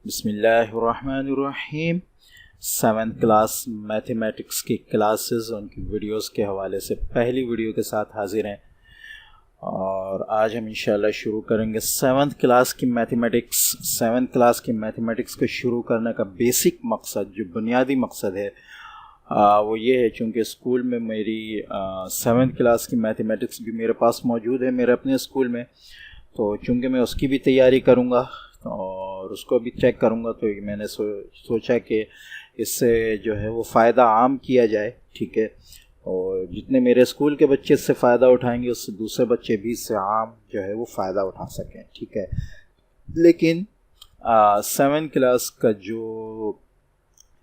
बिस्मिल्लाहिर्रहमानिर्रहीम। 7th class mathematics की classes उनकी वीडियोस के हवाले से पहली वीडियो के साथ हाजिर हैं और आज हम इंशाल्लाह शुरू करेंगे 7th क्लास की मैथमेटिक्स। 7th क्लास की मैथमेटिक्स को शुरू करने का बेसिक मकसद, जो बुनियादी मकसद है, वो ये है चूँकि स्कूल में मेरी 7th क्लास की मैथमेटिक्स भी मेरे पास मौजूद है मेरे अपने स्कूल में। तो चूँकि मैं उसकी भी तैयारी करूँगा और उसको भी चेक करूँगा, तो मैंने सोचा कि इससे जो है वो फ़ायदा आम किया जाए, ठीक है। और जितने मेरे स्कूल के बच्चे इससे फ़ायदा उठाएंगे उससे दूसरे बच्चे भी इससे आम जो है वो फ़ायदा उठा सकें, ठीक है। लेकिन 7th क्लास का जो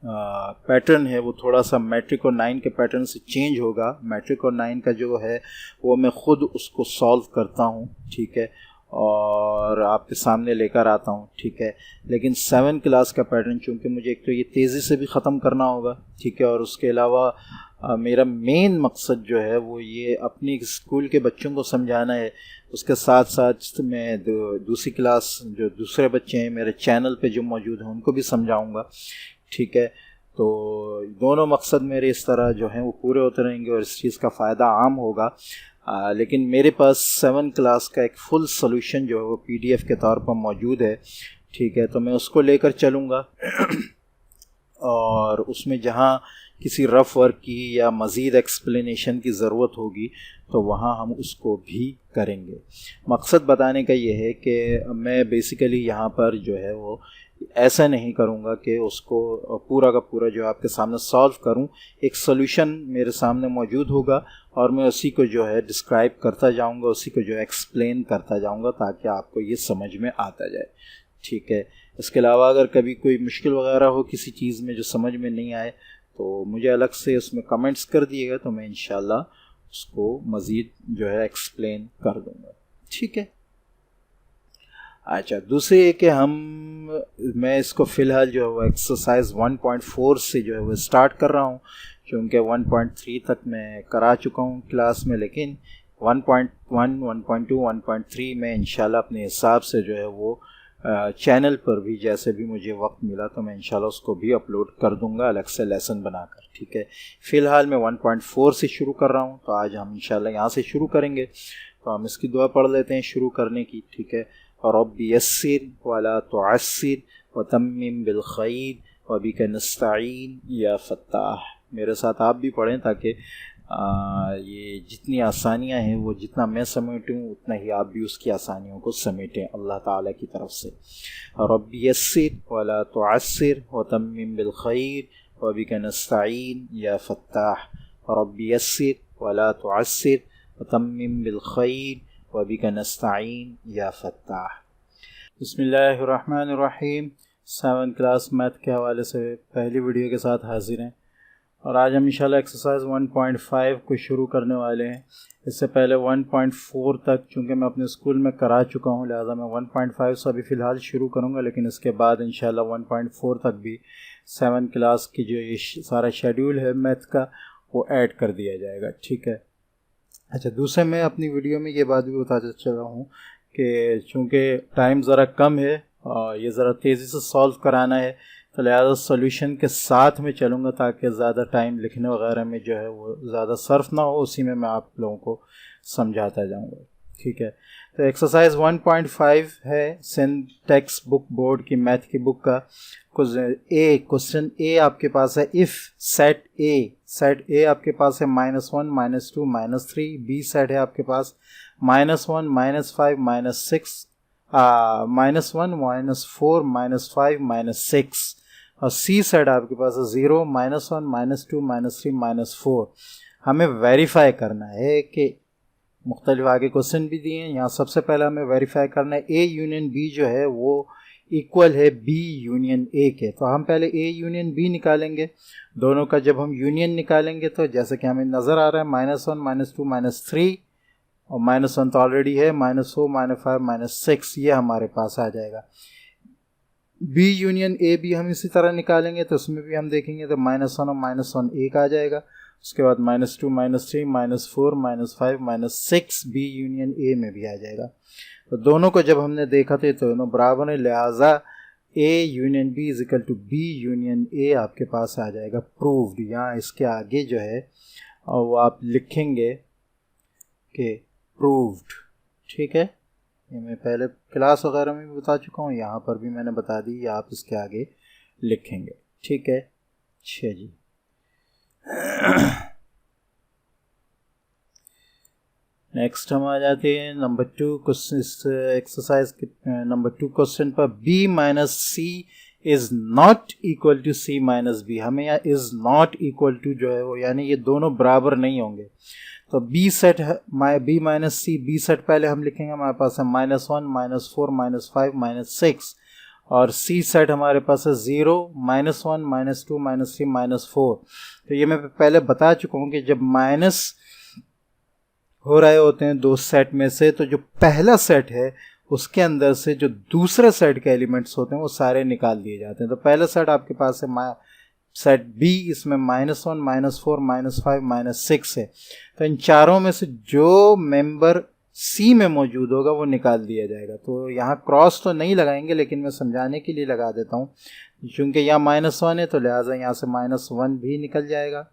पैटर्न है वो थोड़ा सा मैट्रिक और 9 के पैटर्न से चेंज होगा। मैट्रिक और 9 का जो है वो मैं ख़ुद उसको सॉल्व करता हूँ, ठीक है, और आपके सामने लेकर आता हूँ, ठीक है। लेकिन 7th क्लास का पैटर्न चूँकि मुझे एक तो ये तेज़ी से भी ख़त्म करना होगा, ठीक है, और उसके अलावा मेरा मेन मकसद जो है वो ये अपनी स्कूल के बच्चों को समझाना है। उसके साथ साथ मैं दूसरी क्लास जो दूसरे बच्चे हैं मेरे चैनल पे जो मौजूद हैं उनको भी समझाऊँगा, ठीक है। तो दोनों मकसद मेरे इस तरह जो हैं वो पूरे होते रहेंगे और इस चीज़ का फ़ायदा आम होगा। लेकिन मेरे पास 7th क्लास का एक फुल सॉल्यूशन जो है वो PDF के तौर पर मौजूद है, ठीक है। तो मैं उसको लेकर चलूँगा और उसमें जहाँ किसी रफ़ वर्क की या मज़ीद एक्सप्लेनेशन की ज़रूरत होगी तो वहाँ हम उसको भी करेंगे। मकसद बताने का ये है कि मैं बेसिकली यहाँ पर जो है वो ऐसा नहीं करूँगा कि उसको पूरा का पूरा जो आपके सामने सॉल्व करूँ। एक सॉल्यूशन मेरे सामने मौजूद होगा और मैं उसी को जो है डिस्क्राइब करता जाऊँगा, उसी को जो एक्सप्लेन करता जाऊँगा ताकि आपको ये समझ में आता जाए, ठीक है। इसके अलावा अगर कभी कोई मुश्किल वगैरह हो किसी चीज़ में जो समझ में नहीं आए तो मुझे अलग से उसमें कमेंट्स कर दिएगा, तो मैं इंशाल्लाह उसको मज़ीद जो है एक्सप्लेन कर दूँगा, ठीक है। अच्छा, दूसरे है कि मैं इसको फ़िलहाल जो है वो एक्सरसाइज 1.4 से जो है वो स्टार्ट कर रहा हूँ, क्योंकि 1.3 तक मैं करा चुका हूँ क्लास में। लेकिन 1.1, 1.2, 1.3 में इंशाल्लाह अपने हिसाब से जो है वो चैनल पर भी जैसे भी मुझे वक्त मिला तो मैं इंशाल्लाह उसको भी अपलोड कर दूंगा अलग से लेसन बनाकर, ठीक है। फ़िलहाल मैं 1.4 से शुरू कर रहा हूँ, तो आज हम इंशाल्लाह यहाँ से शुरू करेंगे। तो हम इसकी दुआ पढ़ लेते हैं शुरू करने की, ठीक है। रब्बि यस्सिर वला तुअस्सिर व तम्मिम बिल खैर व बिका नस्तईन या फत्ताह। मेरे साथ आप भी पढ़ें ताकि ये जितनी आसानियां हैं वो जितना मैं समेटूं उतना ही आप भी उसकी आसानियों को समेटें अल्लाह ताला की तरफ से। रब्बि यस्सिर वला तुअस्सिर व तम्मिम बिल खैर व बिका नस्तईन या फत्ताह। रब्बि यस्सिर वला तुअस्सिर व तम्मिम बिल खैर व बिका नस्तईन या फत्ताह। बिस्मिल्लाहिर्रहमानिर्रहीम। 7th क्लास मैथ के हवाले से पहली वीडियो के साथ हाजिर हैं और आज हम इंशाल्लाह एक्सरसाइज 1.5 को शुरू करने वाले हैं। इससे पहले 1.4 तक चूँकि मैं अपने स्कूल में करा चुका हूँ, लिहाजा मैं 1.5 से अभी फ़िलहाल शुरू करूँगा। लेकिन इसके बाद इंशाल्लाह 1.4 तक भी 7th क्लास की जो ये सारा शेड्यूल है मैथ का वो ऐड कर दिया जाएगा, ठीक है। अच्छा, दूसरे मैं अपनी वीडियो में ये बात भी बताता चला हूँ कि चूँकि टाइम ज़रा कम है और ये ज़रा तेज़ी से सॉल्व कराना है, तो लिहाजा सॉल्यूशन के साथ में चलूँगा ताकि ज़्यादा टाइम लिखने वगैरह में जो है वो ज़्यादा सर्फ ना हो, उसी में मैं आप लोगों को समझाता जाऊँगा, ठीक है। तो एक्सरसाइज 1.5 है सिंटैक्स बुक बोर्ड की मैथ की बुक का। क्वेश्चन ए आपके पास है, इफ़ सेट ए आपके पास है -1, -2, -3। बी सेट है आपके पास -1, -5, -6, -1, -4, -5, -6। और सी सेट आपके पास है 0, -1, -2, -3, -4। हमें वेरीफाई करना है कि मुख्तलिफ आगे क्वेश्चन भी दिए हैं, यहाँ सबसे पहले हमें वेरीफाई करना है ए यूनियन बी जो है वो इक्वल है बी यूनियन ए के। तो हम पहले ए यूनियन बी निकालेंगे। दोनों का जब हम यूनियन निकालेंगे तो जैसे कि हमें नज़र आ रहा है -1, -2, -3 और -1 तो ऑलरेडी है, -4, -5, -6 ये हमारे पास आ जाएगा। बी यूनियन ए भी हम इसी तरह निकालेंगे तो उसमें भी हम देखेंगे तो -1 और -1 एक आ जाएगा। उसके बाद -2, -3, -4, -5, -6 बी यूनियन ए में भी आ जाएगा। तो दोनों को जब हमने देखा तो दोनों बराबर है, लिहाजा A union B is equal to B union A आपके पास आ जाएगा प्रूव्ड। यहाँ इसके आगे जो है और वो आप लिखेंगे कि प्रूव्ड, ठीक है। ये मैं पहले क्लास वगैरह में भी बता चुका हूँ, यहाँ पर भी मैंने बता दी, आप इसके आगे लिखेंगे, ठीक है। अच्छा जी नेक्स्ट हम आ जाते हैं number 2 question, exercise number 2 question पर b minus C is not equal to C minus B. हमें यहाँ इज नॉट इक्वल टू जो है वो, यानी ये दोनों बराबर नहीं होंगे। तो बी सेट है बी माइनस सी, बी सेट पहले हम लिखेंगे, हमारे पास है -1 -4 -5 -6, और सी सेट हमारे पास है 0 -1 -2 -3 -4। तो ये मैं पहले बता चुका हूँ कि जब माइनस हो रहे होते हैं दो सेट में से, तो जो पहला सेट है उसके अंदर से जो दूसरे सेट के एलिमेंट्स होते हैं वो सारे निकाल दिए जाते हैं। तो पहला सेट आपके पास है सेट बी, इसमें -1 -4 -5 -6 है। तो इन चारों में से जो मेंबर सी में मौजूद होगा वो निकाल दिया जाएगा। तो यहाँ क्रॉस तो नहीं लगाएंगे, लेकिन मैं समझाने के लिए लगा देता हूँ, क्योंकि यहाँ -1 है तो लिहाजा यहाँ से -1 भी निकल जाएगा,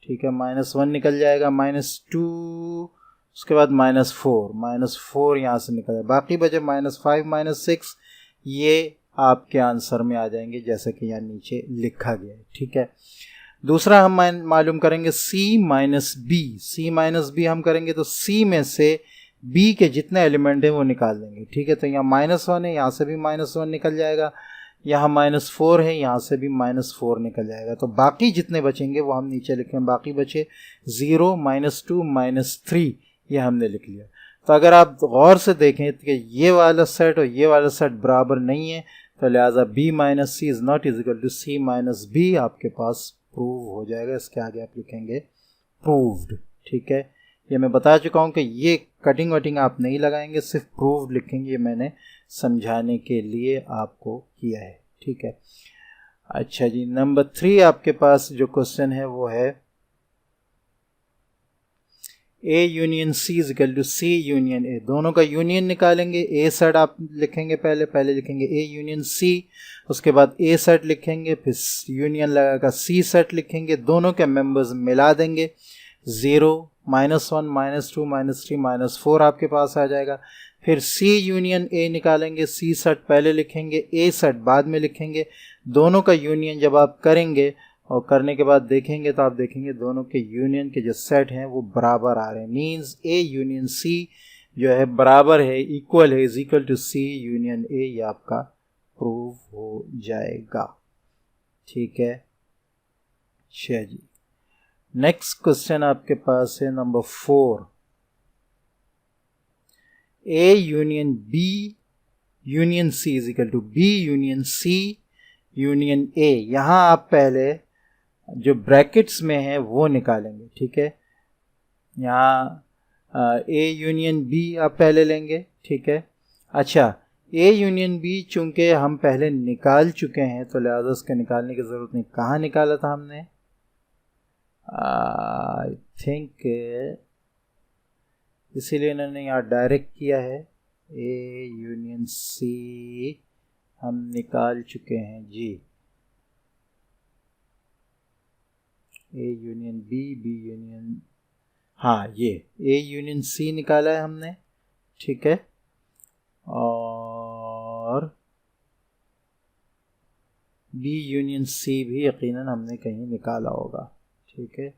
ठीक है। -1 निकल जाएगा, -2, उसके बाद -4 यहाँ से निकल जाएगा, बाकी बचे -5 -6, ये आपके आंसर में आ जाएंगे जैसे कि यहाँ नीचे लिखा गया है, ठीक है। दूसरा हम मालूम करेंगे c minus B. c minus B हम करेंगे तो c में से b के जितने एलिमेंट हैं वो निकाल देंगे, ठीक है। तो यहाँ -1 है, यहाँ से भी -1 निकल जाएगा, यहाँ -4 है, यहाँ से भी -4 निकल जाएगा। तो बाकी जितने बचेंगे वो हम नीचे लिखें, बाकी बचे 0 -2 -3, ये हमने लिख लिया। तो अगर आप गौर से देखें कि ये वाला सेट और ये वाला सेट बराबर नहीं है, तो लिहाजा b minus C is not is equal to C minus B आपके पास प्रूव हो जाएगा। इसके आगे आप लिखेंगे प्रूव्ड, ठीक है। ये मैं बता चुका हूँ कि ये कटिंग वटिंग आप नहीं लगाएंगे, सिर्फ प्रूव्ड लिखेंगे, ये मैंने समझाने के लिए आपको किया है, ठीक है। अच्छा जी, नंबर 3 आपके पास जो क्वेश्चन है वो है A union C is equal to C union A। दोनों का यूनियन निकालेंगे। A सेट आप लिखेंगे, पहले लिखेंगे A यूनियन C, उसके बाद A सेट लिखेंगे, फिर यूनियन लगाकर C सेट लिखेंगे, दोनों के मेंबर्स मिला देंगे, 0 -1 -2 -3 -4 आपके पास आ जाएगा। फिर C यूनियन A निकालेंगे, C सेट पहले लिखेंगे, A सेट बाद में लिखेंगे। दोनों का यूनियन जब आप करेंगे और करने के बाद देखेंगे तो आप देखेंगे दोनों के यूनियन के जो सेट हैं वो बराबर आ रहे हैं, मींस A यूनियन C जो है बराबर है, इक्वल है, is equal to C union A। ये आपका प्रूव हो जाएगा, ठीक है। अच्छा जी, नेक्स्ट क्वेश्चन आपके पास है number 4, A union B union C is equal to B union C union A। यहाँ आप पहले जो ब्रैकेट्स में है वो निकालेंगे, ठीक है। यहाँ A यूनियन B आप पहले लेंगे, ठीक है। अच्छा, A यूनियन B चूंकि हम पहले निकाल चुके हैं तो लिहाजा उसके निकालने की ज़रूरत नहीं। कहाँ निकाला था हमने? आई थिंक इसीलिए इन्होंने यहाँ डायरेक्ट किया है। A यूनियन C हम निकाल चुके हैं जी, A union B, B union, हाँ ये A यूनियन C निकाला है हमने, ठीक है। और B यूनियन C भी यकीनन हमने कहीं निकाला होगा, ठीक है।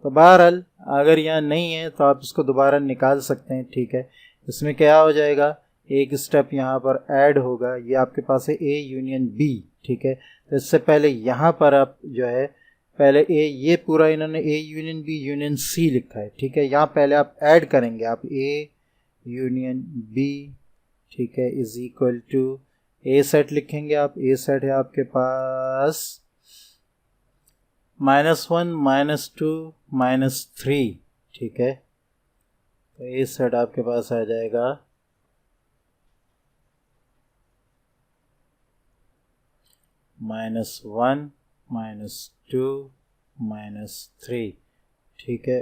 तो बहरहाल अगर यहाँ नहीं है तो आप इसको दोबारा निकाल सकते हैं, ठीक है। इसमें क्या हो जाएगा, एक स्टेप यहाँ पर ऐड होगा, ये आपके पास है A यूनियन B, ठीक है। तो इससे पहले यहाँ पर आप जो है पहले ये पूरा इन्होंने A union B union C लिखा है, ठीक है। यहाँ पहले आप ऐड करेंगे, आप A यूनियन B, ठीक है, is equal to A set लिखेंगे आप। A सेट है आपके पास -1 -2 -3, ठीक है। तो A सेट आपके पास आ जाएगा -1 -2 -3, ठीक है।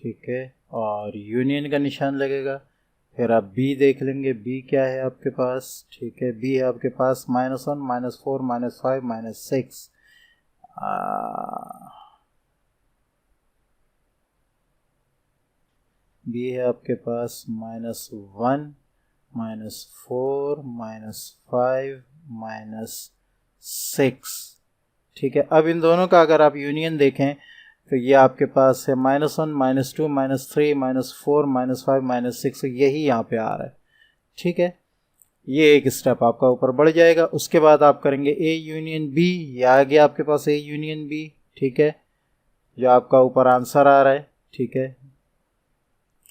ठीक है, और यूनियन का निशान लगेगा। फिर आप बी देख लेंगे, बी क्या है आपके पास, ठीक है, बी है आपके पास -1 -4 -5 -6। बी है आपके पास -1 -4 -5 -6। ठीक है, अब इन दोनों का अगर आप यूनियन देखें तो ये आपके पास है -1 -2 -3 -4 -5 -6, यही यहाँ पे आ रहा है। ठीक है, ये एक स्टेप आपका ऊपर बढ़ जाएगा। उसके बाद आप करेंगे ए यूनियन बी, ये आ गया आपके पास ए यूनियन बी। ठीक है, जो आपका ऊपर आंसर आ रहा है। ठीक है,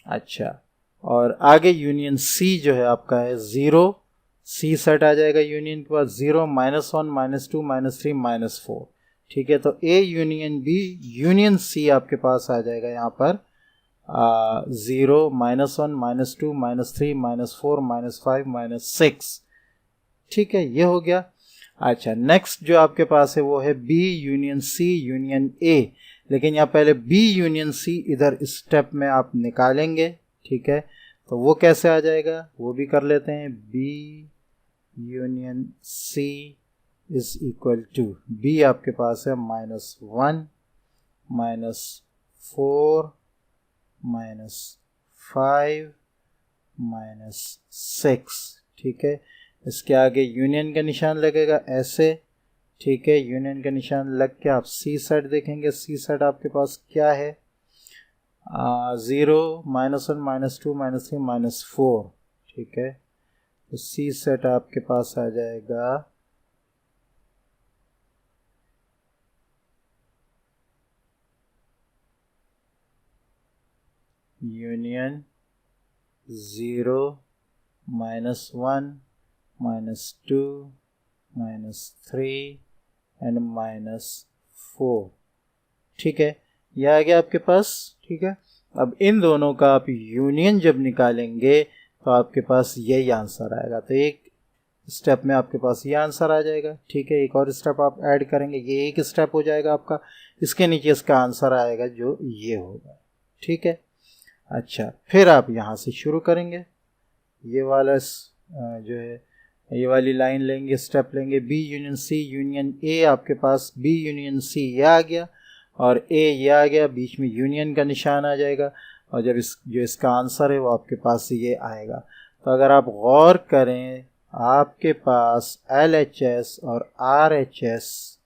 अच्छा, और आगे यूनियन सी जो है आपका है 0, सी सेट आ जाएगा यूनियन के बाद 0 -1 -2 -3 -4। ठीक है, तो A union B union C आपके पास आ जाएगा यहाँ पर 0 -1 -2 -3 -4 -5 -6। ठीक है, ये हो गया। अच्छा, नेक्स्ट जो आपके पास है वो है B union C union A, लेकिन यहाँ पहले बी यूनियन सी इधर स्टेप में आप निकालेंगे। ठीक है, तो वो कैसे आ जाएगा वो भी कर लेते हैं। B union C is equal to, B आपके पास है -1 -4 -5 -6। ठीक है, इसके आगे यूनियन का निशान लगेगा ऐसे। ठीक है, यूनियन का निशान लग के आप सी सेट देखेंगे, सी सेट आपके पास क्या है 0 -1 -2 -3 -4। ठीक है, तो सी सेट आपके पास आ जाएगा यूनियन 0 -1 -2 -3 एंड -4। ठीक है, यह आ गया आपके पास। ठीक है, अब इन दोनों का आप यूनियन जब निकालेंगे तो आपके पास यही आंसर आएगा। तो एक स्टेप में आपके पास ये आंसर आ जाएगा। ठीक है, एक और स्टेप आप ऐड करेंगे, ये एक स्टेप हो जाएगा आपका, इसके नीचे इसका आंसर आएगा जो ये होगा। ठीक है, अच्छा, फिर आप यहाँ से शुरू करेंगे, ये वाला जो है ये वाली लाइन लेंगे, स्टेप लेंगे, B union C union A, आपके पास बी यूनियन सी ये आ गया और ए ये आ गया, बीच में यूनियन का निशान आ जाएगा, और जब जो इसका आंसर है वो आपके पास ये आएगा। तो अगर आप गौर करें, आपके पास LHS और RHS,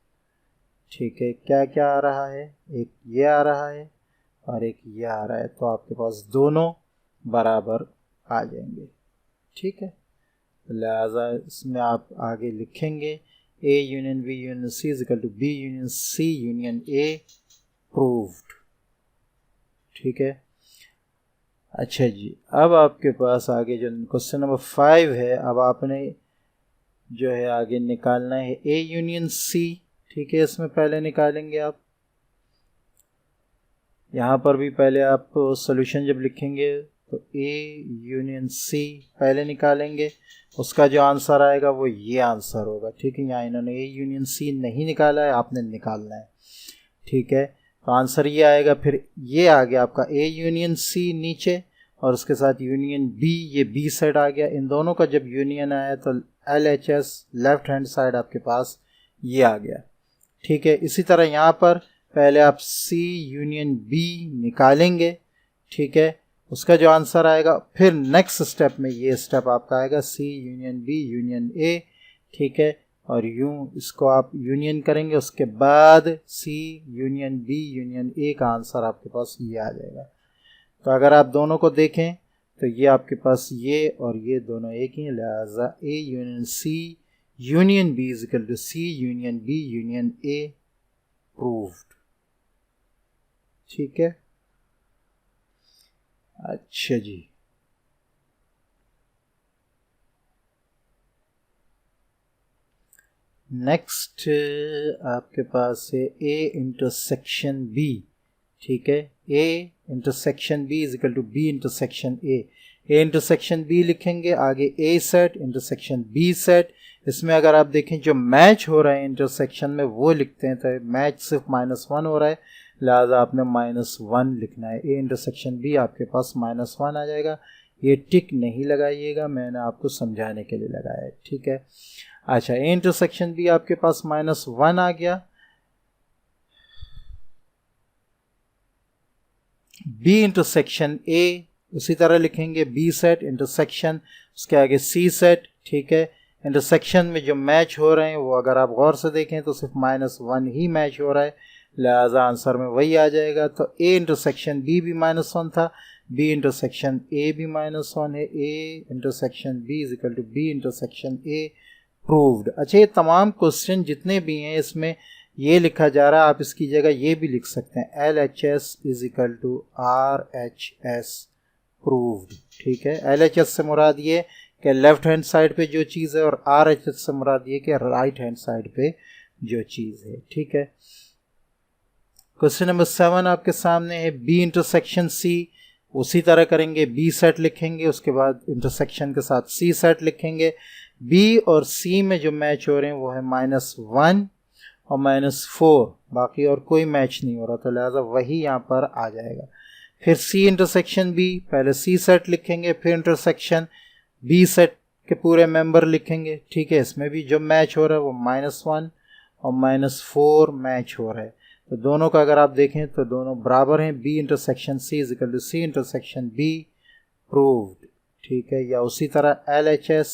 ठीक है, क्या क्या आ रहा है, एक ये आ रहा है और एक ये आ रहा है, तो आपके पास दोनों बराबर आ जाएंगे। ठीक है, लिहाजा इसमें आप आगे लिखेंगे A union B union C is equal to B union C union A, proved. ठीक है, अच्छा जी, अब आपके पास आगे जो क्वेश्चन नंबर 5 है, अब आपने जो है आगे निकालना है ए यूनियन सी। ठीक है, इसमें पहले निकालेंगे आप, यहाँ पर भी पहले आप सॉल्यूशन जब लिखेंगे तो ए यूनियन सी पहले निकालेंगे, उसका जो आंसर आएगा वो ये आंसर होगा। ठीक है, यहाँ इन्होंने ए यूनियन सी नहीं निकाला है, आपने निकालना है। ठीक है, तो आंसर ये आएगा। फिर ये आ गया आपका ए यूनियन सी नीचे, और उसके साथ यूनियन बी, ये बी साइड आ गया। इन दोनों का जब यूनियन आया तो LHS लेफ्ट हैंड साइड आपके पास ये आ गया। ठीक है, इसी तरह यहाँ पर पहले आप सी यूनियन बी निकालेंगे। ठीक है, उसका जो आंसर आएगा, फिर नेक्स्ट स्टेप में ये स्टेप आपका आएगा सी यूनियन बी यूनियन ए। ठीक है, और यूं इसको आप यूनियन करेंगे, उसके बाद सी यूनियन बी यूनियन ए का आंसर आपके पास ये आ जाएगा। तो अगर आप दोनों को देखें तो ये आपके पास ये और ये दोनों एक ही, लिहाजा A union C union B is equal to C union B union A, proved. ठीक है, अच्छा जी, नेक्स्ट आपके पास है ए इंटरसेक्शन बी। ठीक है, A intersection B is equal to B intersection A. A intersection B लिखेंगे, आगे A set intersection B set. इसमें अगर आप देखें जो मैच हो रहा है इंटरसेक्शन में वो लिखते हैं, तो मैच सिर्फ -1 हो रहा है, लिहाजा आपने -1 लिखना है। ए इंटरसेक्शन बी आपके पास -1 आ जाएगा। ये टिक नहीं लगाइएगा, मैंने आपको समझाने के लिए लगाया है, ठीक है। अच्छा, ए इंटरसेक्शन बी आपके पास -1 आ गया। बी इंटरसेक्शन ए उसी तरह लिखेंगे, बी सेट इंटरसेक्शन, उसके आगे सी सेट, ठीक है। इंटरसेक्शन में जो मैच हो रहे हैं वो अगर आप गौर से देखें तो सिर्फ -1 ही मैच हो रहा है, लिहाजा आंसर में वही आ जाएगा। तो ए इंटरसेक्शन बी भी -1 था, बी इंटरसेक्शन ए भी -1 है। A intersection B is equal to B intersection A proved. अच्छा, ये तमाम क्वेश्चन जितने भी हैं इसमें ये लिखा जा रहा है, आप इसकी जगह ये भी लिख सकते हैं, LHS is equal to RHS proved, ठीक है। LHS से मुराद ये कि लेफ्ट हैंड साइड पे जो चीज़ है, और RHS से मुराद ये कि राइट हैंड साइड पे जो चीज़ है, ठीक है। क्वेश्चन नंबर 7 आपके सामने है, बी इंटरसेक्शन सी, उसी तरह करेंगे, बी सेट लिखेंगे, उसके बाद इंटरसेक्शन के साथ सी सेट लिखेंगे। बी और सी में जो मैच हो रहे हैं वो है -1 और -4, बाकी और कोई मैच नहीं हो रहा, तो लिहाजा वही यहाँ पर आ जाएगा। फिर सी इंटरसेक्शन बी, पहले सी सेट लिखेंगे, फिर इंटरसेक्शन बी सेट के पूरे मेंबर लिखेंगे, ठीक है। इसमें भी जो मैच हो रहा है वो -1 और -4 मैच हो रहा है, तो दोनों का अगर आप देखें तो दोनों बराबर हैं। B intersection C is equal to C intersection B proved, ठीक है। या उसी तरह LHS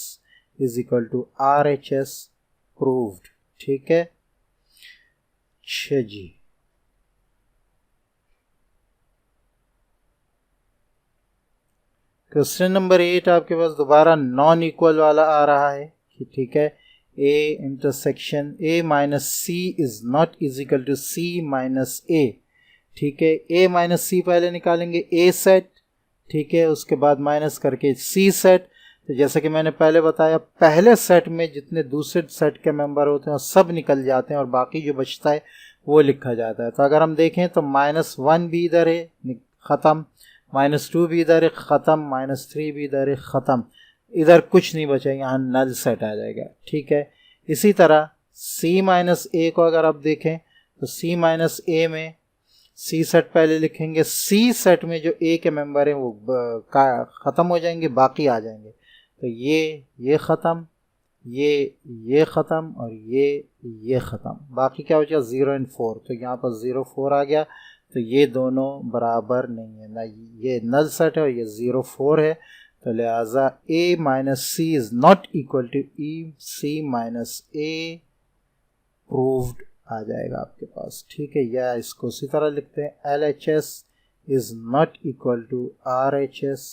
is equal to RHS proved, ठीक है। अच्छा जी, क्वेश्चन नंबर 8 आपके पास दोबारा नॉन इक्वल वाला आ रहा है कि ठीक है, A intersection A minus C is not is equal to C minus A, ठीक है। A माइनस C पहले निकालेंगे A सेट, ठीक है, उसके बाद माइनस करके C सेट। तो जैसे कि मैंने पहले बताया, पहले सेट में जितने दूसरे सेट के मेंबर होते हैं वो सब निकल जाते हैं और बाकी जो बचता है वो लिखा जाता है। तो अगर हम देखें तो -1 भी इधर है ख़त्म, -2 भी इधर है ख़त्म, -3 भी इधर है ख़त्म, इधर कुछ नहीं बचा, यहाँ नल सेट आ जाएगा, ठीक है। इसी तरह C माइनस A को अगर आप देखें तो C माइनस A में C सेट पहले लिखेंगे, C सेट में जो A के मेंबर हैं वो ख़त्म हो जाएंगे, बाकी आ जाएंगे। तो ये ख़त्म, ये ख़त्म और ये ख़त्म, बाकी क्या हो जाएगा 0 और 4। तो यहाँ पर 0 4 आ गया, तो ये दोनों बराबर नहीं है ना, ये नल सेट है और ये 0 4 है, तो लिहाजा A minus C is not equal to E C minus A proved आ जाएगा आपके पास, ठीक है। या इसको इसी तरह लिखते हैं, LHS is not equal to RHS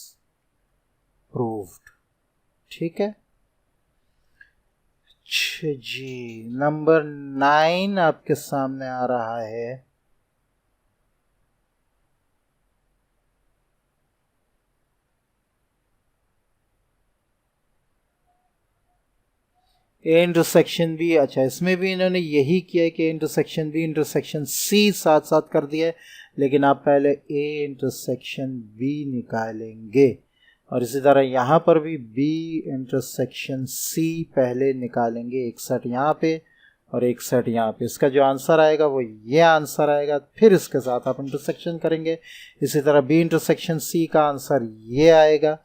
proved, ठीक है। अच्छा जी, नंबर 9 आपके सामने आ रहा है, ए इंटरसेक्शन बी। अच्छा, इसमें भी इन्होंने यही किया है कि इंटरसेक्शन बी इंटरसेक्शन सी साथ साथ कर दिया है, लेकिन आप पहले ए इंटरसेक्शन बी निकालेंगे और इसी तरह यहाँ पर भी बी इंटरसेक्शन सी पहले निकालेंगे, एक सेट यहाँ पे और एक सेट यहाँ पे। इसका जो आंसर आएगा वो ये आंसर आएगा, फिर इसके साथ आप इंटरसेक्शन करेंगे। इसी तरह बी इंटरसेक्शन सी का आंसर ये आएगा,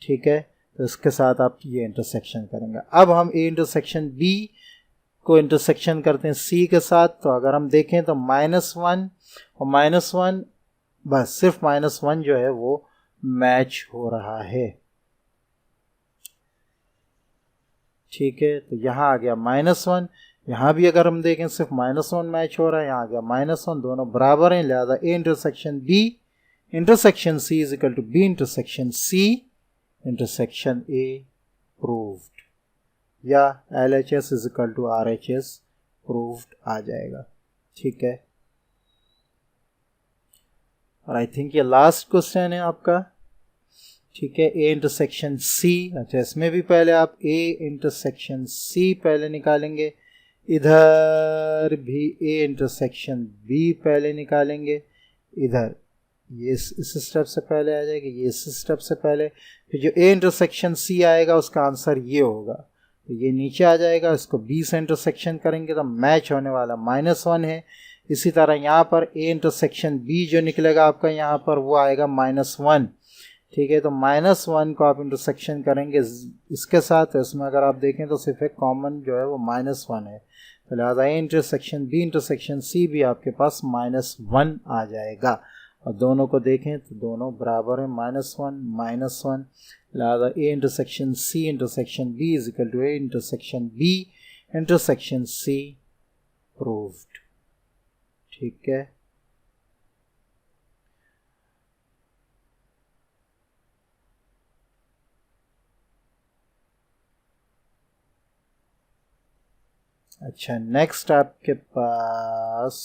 ठीक है, तो इसके साथ आप ये इंटरसेक्शन करेंगे। अब हम ए इंटरसेक्शन बी को इंटरसेक्शन करते हैं सी के साथ, तो अगर हम देखें तो -1 और -1, बस सिर्फ -1 जो है वो मैच हो रहा है, ठीक है। तो यहाँ आ गया -1, यहाँ भी अगर हम देखें सिर्फ -1 मैच हो रहा है, यहाँ आ गया -1, दोनों बराबर हैं, लिहाजा A intersection B intersection C is equal to B intersection C intersection A proved, या LHS is equal to RHS proved आ जाएगा, ठीक है। और आई थिंक ये लास्ट क्वेश्चन है आपका, ठीक है, ए इंटरसेक्शन सी। अच्छा, इसमें भी पहले आप ए इंटरसेक्शन सी पहले निकालेंगे, इधर भी ए इंटरसेक्शन बी पहले निकालेंगे, इधर ये इस स्टेप से पहले आ जाएगा, ये इस स्टेप से पहले, फिर जो ए इंटरसेक्शन सी आएगा उसका आंसर ये होगा, तो ये नीचे आ जाएगा, इसको बी से इंटरसेक्शन करेंगे तो मैच होने वाला -1 है, इसी तरह यहाँ पर A इंटरसेक्शन B जो निकलेगा आपका यहाँ पर वो आएगा -1, ठीक है। तो -1 को आप इंटरसेक्शन करेंगे इसके साथ, तो इसमें अगर आप देखें तो सिर्फ एक कॉमन जो है वो -1 है, तो लिहाजा A intersection B intersection C भी आपके पास -1 आ जाएगा। और दोनों को देखें तो दोनों बराबर है, -1 लिहाजा A intersection C intersection B is equal to A intersection B intersection C proved, ठीक है। अच्छा, नेक्स्ट आपके पास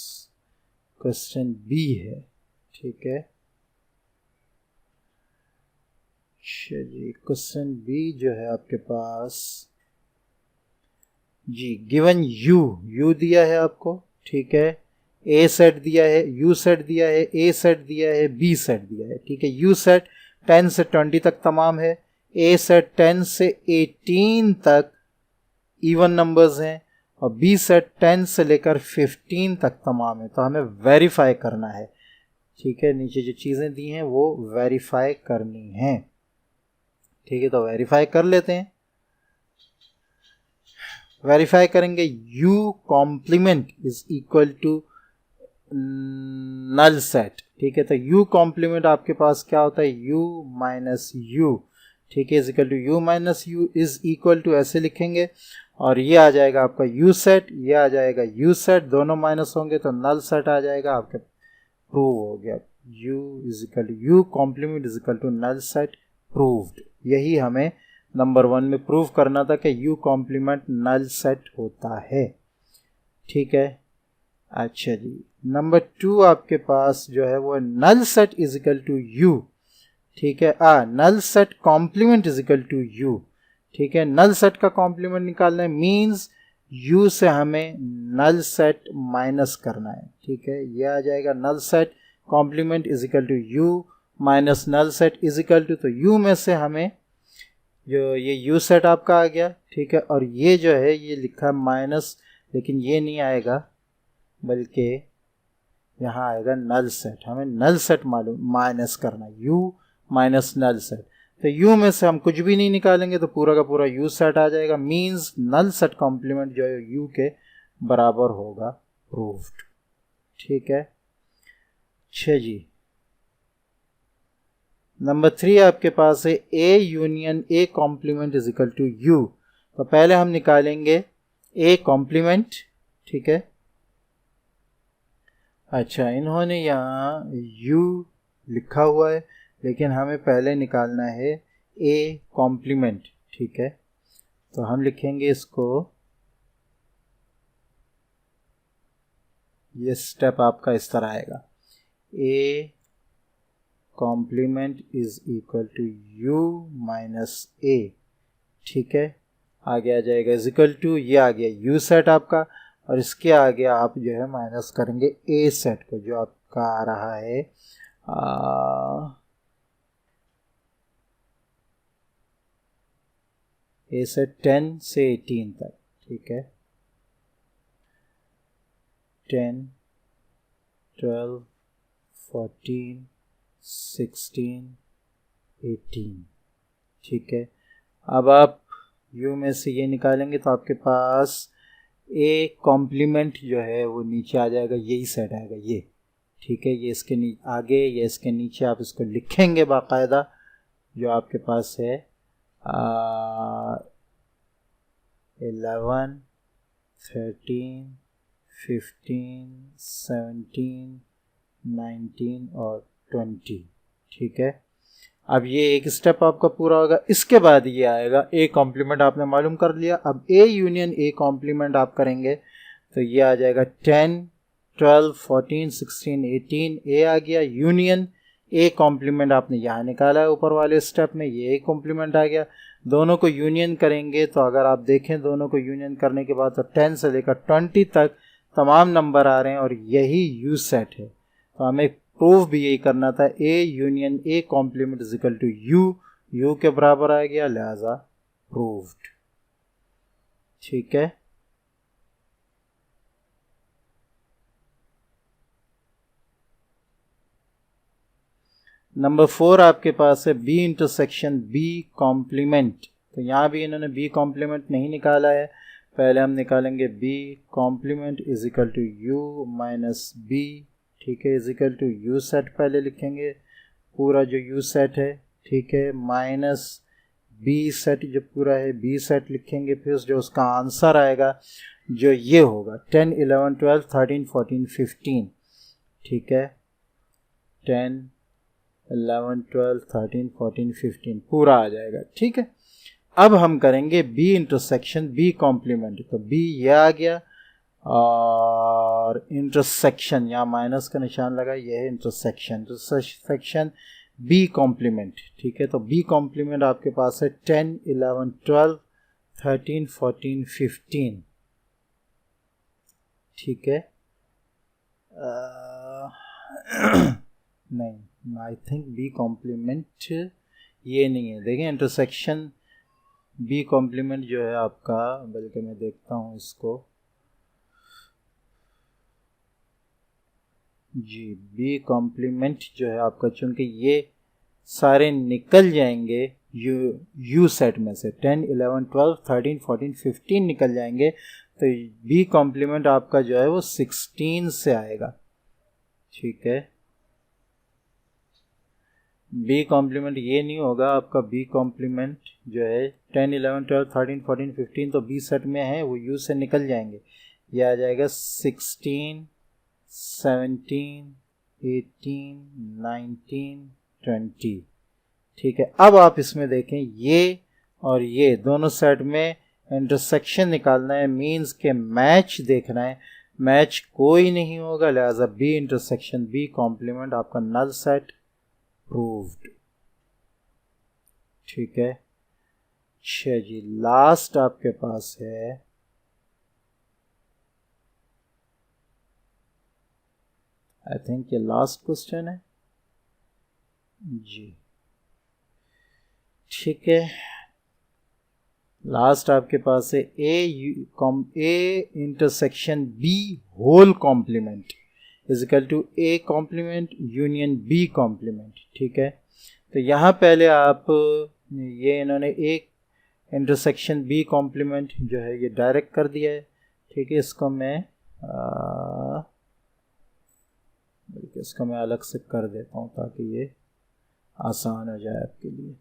क्वेश्चन बी है, ठीक है। चलिए क्वेश्चन बी जो है आपके पास जी, गिवन यू दिया है आपको, ठीक है। ए सेट दिया है, यू सेट दिया है, ए सेट दिया है, बी सेट दिया है, ठीक है। यू सेट 10 से 20 तक तमाम है, ए सेट 10 से 18 तक इवन नंबर्स हैं, और बी सेट 10 से लेकर 15 तक तमाम है। तो हमें वेरीफाई करना है, ठीक है। नीचे जो चीज़ें दी हैं वो वेरीफाई करनी हैं, ठीक है। तो वेरीफाई कर लेते हैं। वेरीफाई करेंगे u complement is equal to null set, ठीक है। तो u कॉम्प्लीमेंट आपके पास क्या होता है, u माइनस u, ठीक है, is equal to u minus u is equal to ऐसे लिखेंगे, और ये आ जाएगा आपका u सेट, ये आ जाएगा u सेट, दोनों माइनस होंगे तो नल सेट आ जाएगा, आपके प्रूव हो गया। u is equal to u complement is equal to null set proved. यही हमें नंबर 1 में प्रूव करना था कि u कॉम्प्लीमेंट नल सेट होता है, ठीक है। अच्छा जी, नंबर 2 आपके पास जो है वो null set is equal to u, ठीक है। Null set complement is equal to u, ठीक है। नल सेट का कॉम्प्लीमेंट निकालना है, मीन्स u से हमें नल सेट माइनस करना है, ठीक है। ये आ जाएगा null set complement is equal to u minus null set is equal to, तो u में से हमें जो ये u सेट आपका आ गया, ठीक है। और ये जो है ये लिखा है माइनस, लेकिन ये नहीं आएगा बल्कि यहाँ आएगा नल सेट। हमें नल सेट मालूम माइनस करना है, u माइनस नल सेट। तो u में से हम कुछ भी नहीं निकालेंगे तो पूरा का पूरा u सेट आ जाएगा, मींस नल सेट कॉम्प्लीमेंट जो है u के बराबर होगा, प्रूव्ड, ठीक है। अच्छा जी, नंबर 3 आपके पास है A union A complement is equal to U। तो पहले हम निकालेंगे A कॉम्प्लीमेंट, ठीक है। अच्छा, इन्होंने यहाँ U लिखा हुआ है, लेकिन हमें पहले निकालना है A कॉम्प्लीमेंट, ठीक है। तो हम लिखेंगे इसको, ये स्टेप आपका इस तरह आएगा, A complement is equal to u minus a, ठीक है। आगे आ जाएगा इज इक्वल टू, ये आ गया u सेट आपका, और इसके आगे आप जो है माइनस करेंगे a सेट को, जो आपका आ रहा है a सेट 10 से 18 तक, ठीक है। 10, 12, 14, 16, 18, ठीक है। अब आप u में से ये निकालेंगे तो आपके पास a कॉम्प्लीमेंट जो है वो नीचे आ जाएगा, यही सेट आएगा ये, ठीक है। ये इसके आगे, ये इसके नीचे आप इसको लिखेंगे बाकायदा, जो आपके पास है 11, 13, 15, 17, 19 और 20, ठीक है। अब ये एक स्टेप आपका पूरा होगा, इसके बाद ये आएगा A कॉम्प्लीमेंट आपने मालूम कर लिया। अब A यूनियन A कॉम्प्लीमेंट आप करेंगे तो ये आ जाएगा 10, 12, 14, 16, 18, A आ गया। यूनियन A कॉम्प्लीमेंट आपने यहाँ निकाला है ऊपर वाले स्टेप में, ये A कॉम्प्लीमेंट आ गया। दोनों को यूनियन करेंगे तो अगर आप देखें दोनों को यूनियन करने के बाद तो 10 से लेकर 20 तक तमाम नंबर आ रहे हैं, और यही U सेट है। तो हमें प्रूफ भी यही करना था, A union A complement is equal to U के बराबर आ गया, लिहाजा प्रूव्ड, ठीक है। नंबर 4 आपके पास है बी इंटरसेक्शन बी कॉम्प्लीमेंट। तो यहाँ भी इन्होंने बी कॉम्प्लीमेंट नहीं निकाला है, पहले हम निकालेंगे B complement is equal to U minus B, ठीक है, is equal to U set पहले लिखेंगे, पूरा जो यू सेट है, ठीक है, माइनस बी सेट जो पूरा है बी सेट लिखेंगे, फिर जो उसका आंसर आएगा जो ये होगा 10 11 12 13 14 15, ठीक है, 10 11 12 13 14 15 पूरा आ जाएगा, ठीक है। अब हम करेंगे बी इंटरसेक्शन बी कॉम्प्लीमेंट, तो बी ये आ गया और इंटरसेक्शन यहाँ माइनस का निशान लगा, ये है इंटरसेक्शन बी कॉम्प्लीमेंट, ठीक है। तो बी कॉम्प्लीमेंट आपके पास है 10 11 12 13 14 15, ठीक है। नहीं, आई थिंक बी कॉम्प्लीमेंट ये नहीं है, देखें इंटरसेक्शन बी कॉम्प्लीमेंट जो है आपका, बल्कि मैं देखता हूँ इसको, जी बी कॉम्प्लीमेंट जो है आपका, चूंकि ये सारे निकल जाएंगे यू सेट में से 10 11 12 13 14 15 निकल जाएंगे, तो बी कॉम्प्लीमेंट आपका जो है वो 16 से आएगा, ठीक है। बी कॉम्प्लीमेंट ये नहीं होगा आपका, बी कॉम्प्लीमेंट जो है 10 11 12 13 14 15 तो बी सेट में है, वो यू से निकल जाएंगे, ये आ जाएगा 16 17 18 19 20, ठीक है। अब आप इसमें देखें ये और ये दोनों सेट में इंटरसेक्शन निकालना है, मीन्स के मैच देखना है, मैच कोई नहीं होगा, लिहाजा बी इंटरसेक्शन बी कॉम्प्लीमेंट आपका नल सेट प्रूव्ड, ठीक है। अच्छा जी, लास्ट आपके पास है आई थिंक ये लास्ट क्वेश्चन है जी, ठीक है। लास्ट आपके पास है A intersection B whole complement is equal to A complement union B complement, ठीक है। तो यहाँ पहले आप ये इन्होंने एक इंटरसेक्शन बी कॉम्प्लीमेंट जो है ये डायरेक्ट कर दिया है, ठीक है। इसको मैं अलग से कर देता हूँ ताकि ये आसान हो जाए आपके लिए।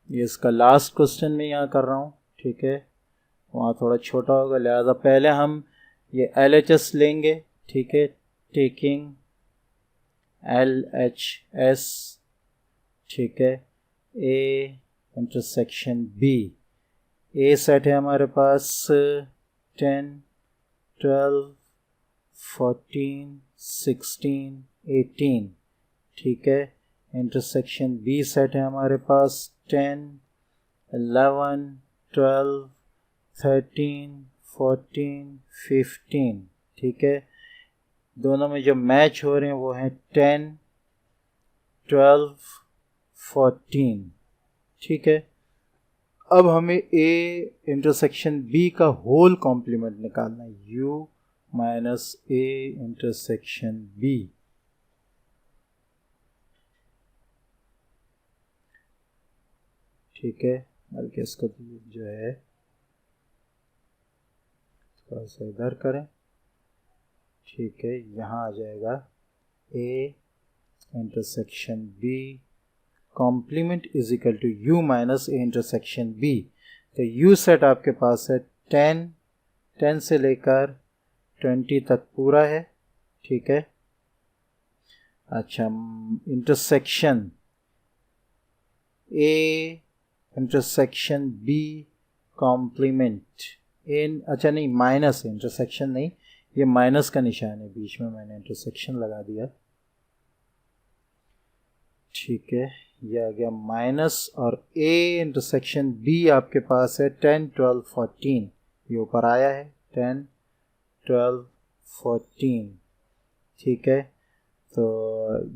ये इसका लास्ट क्वेश्चन में यहाँ कर रहा हूँ, ठीक है, वहाँ थोड़ा छोटा होगा, लिहाजा पहले हम ये LHS लेंगे, ठीक है, टेकिंग LHS, ठीक है, A intersection B, A set है हमारे पास 10 12 14 16 18, ठीक है। इंटरसेक्शन बी सेट है हमारे पास 10 11 12 13 14 15, ठीक है। दोनों में जो मैच हो रहे हैं वो हैं 10 12 14, ठीक है। अब हमें ए इंटरसेक्शन बी का होल कॉम्प्लीमेंट निकालना है, U minus A intersection B, ठीक है। बल्कि इसको जो है थोड़ा सा इधर करें, ठीक है, यहाँ आ जाएगा A intersection B complement is equal to U minus A intersection B. तो यू सेट आपके पास है 10 से लेकर 20 तक पूरा है, ठीक है। अच्छा, intersection A intersection B complement इन, अच्छा नहीं माइनस है, इंटरसेक्शन नहीं, ये माइनस का निशान है, बीच में मैंने इंटरसेक्शन लगा दिया, ठीक है, ये आ गया माइनस, और ए इंटरसेक्शन बी आपके पास है 10 12 14, ये ऊपर आया है 10 12 14, ठीक है। तो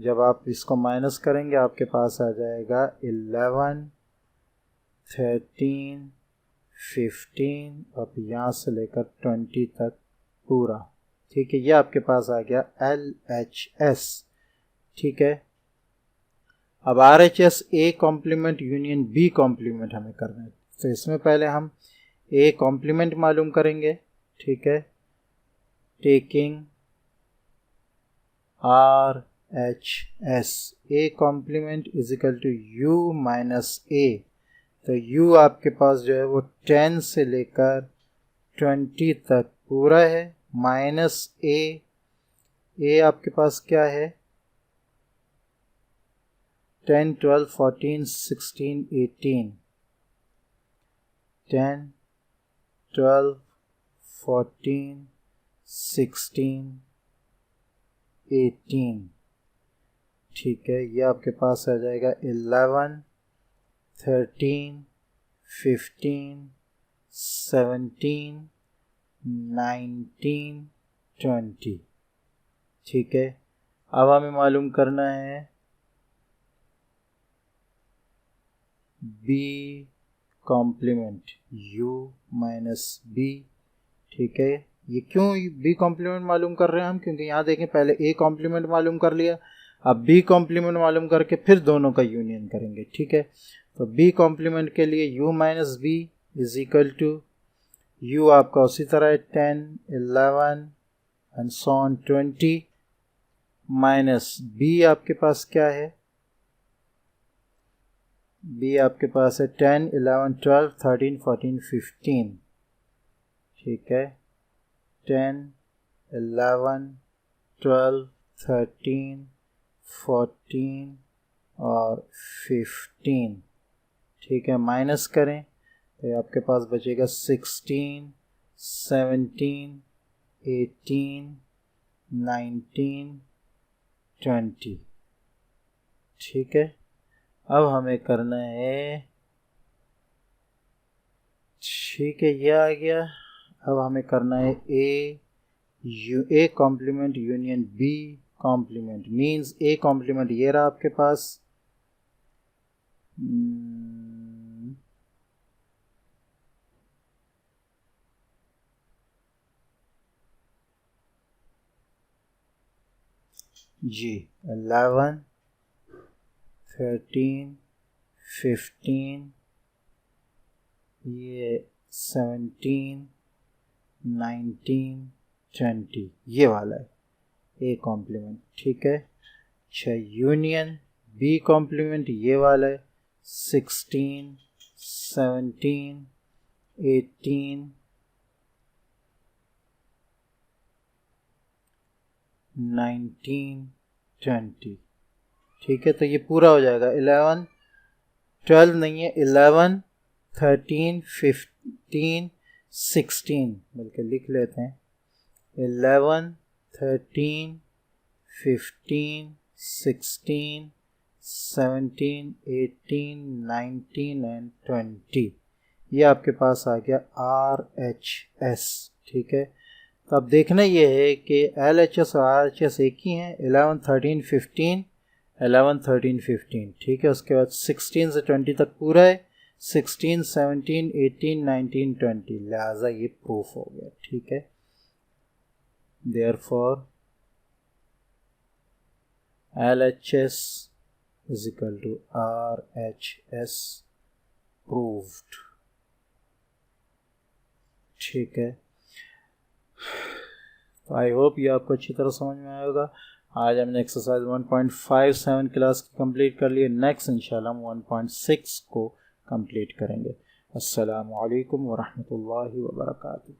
जब आप इसको माइनस करेंगे आपके पास आ जाएगा 11 13 15 और यहाँ से लेकर 20 तक पूरा, ठीक है। ये आपके पास आ गया LHS, ठीक है। अब RHS A complement union B complement हमें करना है, तो इसमें पहले हम A कॉम्प्लीमेंट मालूम करेंगे, ठीक है, taking RHS A complement is equal to U minus A। तो U आपके पास जो है वो 10 से लेकर 20 तक पूरा है, माइनस A आपके पास क्या है 10, 12, 14, 16, 18, 10, 12, 14, 16, 18, ठीक है। ये आपके पास आ जाएगा 11, 13, 15, 17, 19, 20, ठीक है। अब हमें मालूम करना है B complement U minus B, ठीक है। ये क्यों B कॉम्प्लीमेंट मालूम कर रहे हैं हम, क्योंकि यहाँ देखें पहले A कॉम्प्लीमेंट मालूम कर लिया, अब B कॉम्प्लीमेंट मालूम करके फिर दोनों का यूनियन करेंगे, ठीक है। तो B कॉम्प्लीमेंट के लिए U minus B is equal to U आपका उसी तरह 10, 11 and so on 20 minus B आपके पास क्या है, B आपके पास है 10, 11, 12, 13, 14, 15, ठीक है। 10, 11, 12, 13, 14 और 15, ठीक है। माइनस करें तो आपके पास बचेगा 16, 17, 18, 19, 20, ठीक है। अब हमें करना है, ठीक है, ये आ गया। अब हमें करना है A complement union B complement, means A complement ये रहा आपके पास, जी 11, 13, 15, ये 17, 19, 20, ये वाला है A कॉम्प्लीमेंट, ठीक है। अच्छा, यूनियन B कॉम्प्लीमेंट ये वाला है 16, 17, 18, 19, 20, ठीक है। तो ये पूरा हो जाएगा 11, 12 नहीं है, 11, 13, 15, 16, बल्कि लिख लेते हैं 11, 13, 15, 16, 17, 18, 19 एंड 20, ये आपके पास आ गया RHS, ठीक है। तो अब देखना ये है कि LHS और RHS एक ही हैं, 11, 13, 15, 11, 13, 15, ठीक है। उसके बाद 16 से 20 तक पूरा है, 16, 17, 18, 19, 20, लिहाजा ये प्रूफ हो गया, ठीक है। Therefore LHS is equal to RHS proved, ठीक है। तो आई होप ये आपको अच्छी तरह समझ में आया होगा। आज हमने एक्सरसाइज 1.57 क्लास की कंप्लीट कर लिए। नेक्स्ट इंशाल्लाह हम 1.6 को कंप्लीट करेंगे। अस्सलामु अलैकुम वरहमतुल्लाहि वबरकातुहू।